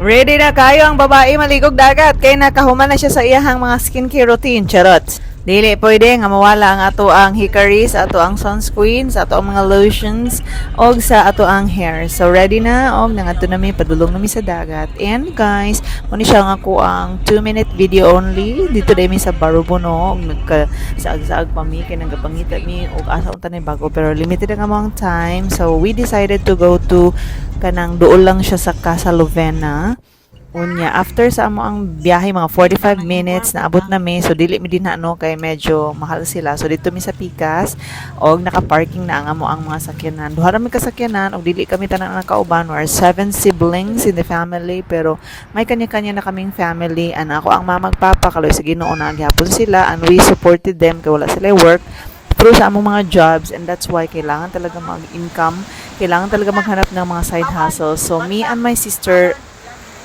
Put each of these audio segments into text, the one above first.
Ready na kayo ang babae maligog dagat kay nakahuman na siya sa iyahang mga skincare routine. Charot. Dili pwede nga mawala ang ato ang hickory, sa ato ang sunscreen, sa ato ang mga lotions, og sa ato ang hair. So ready na og nangadto nami padulong nami sa dagat. And guys, muni siya nga ko ang 2-minute video only. Dito dai mi sa Barubono og nagka-saag-saag pa mi kay nagapangita mi og asa unta ni bago pero limited ang among time. So we decided to go to kanang duol lang siya sa Casa Lovena. Unya, after sa amo ang biyahe, mga 45 minutes, naabot na mi. So, dili mi din na kay medyo mahal sila. So, dito mi sa Pikas, og naka-parking na ang amo ang mga sakyanan. Duha mi kasakyanan, og dili kami tanang nakauban. We are 7 siblings in the family, pero may kanya-kanya na kaming family. And ako ang mamagpapa, kaloy sa Ginoo na agyapon sila, and we supported them, kay wala sila work. Pero sa among mga jobs, and that's why kailangan talaga mag-income, kailangan talaga maghanap ng mga side hustles. So, me and my sister,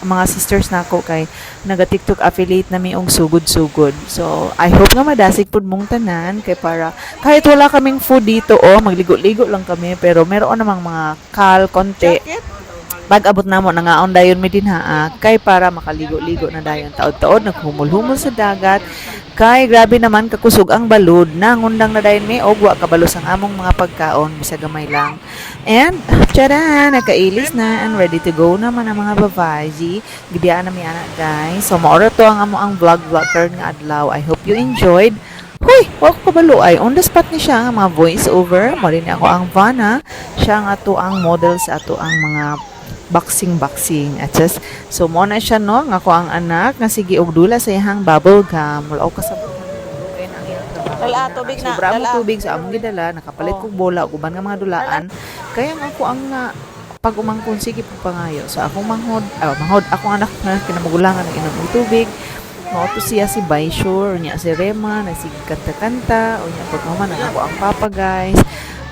mga sisters na ako kay naga-TikTok affiliate na mi og sugod-sugod. So, I hope nga madasig pud mong tanan kay para kahit wala kaming food dito magligo-ligo lang kami pero meron namang mga konti. Pag-abot namo nangaon dayon mi dinha kay para makaligo-ligo na dayon taod-taod naghumol-humol sa dagat. Kay grabe naman kakusog ang balod, nangundang na dayon mi og wa kabalos ang among mga pagkaon bisag gamay lang. And tada, nakailis na and ready to go naman ang mga babaji. Gibiyaan na mi ana guys. So maora to ang amo ang vlogger nga adlaw. I hope you enjoyed. Hoy, wag ko kabalo ay on the spot ni siya nga mga voice over. Mo din ako ang Vana. Siya nga to ang model sa ato ang mga boxing at just so mo na siya no nga ko ang anak nga sige og dula sa iyang bubble gum wala ko kasabot kay na iyang trabaho Dala, tubig na, sobra mo dala. tubig sa among gidala nakapalit kog bola ug uban nga mga dulaan kaya nga ako ang pag umangkon sige pangayo sa akong manghod akong anak na kinamagulangan ng inom og tubig mao to siya si Baishore niya si Rema na sige kanta-kanta o niya pagmaman ako ang papa guys.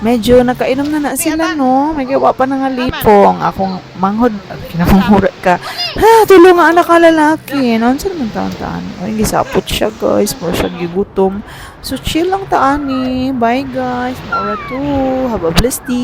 Medyo nakainom na sila, no? May gawa pa na nga lipong. Akong manghod, kinamanghurat ka. Ha, tulong nga anak ka lalaki. No? Saan naman taan-taan? Ay, gisapot siya, guys. Mura siya gigutom. So, chill lang taan, eh. Bye, guys. Maura to. Have a blessed day.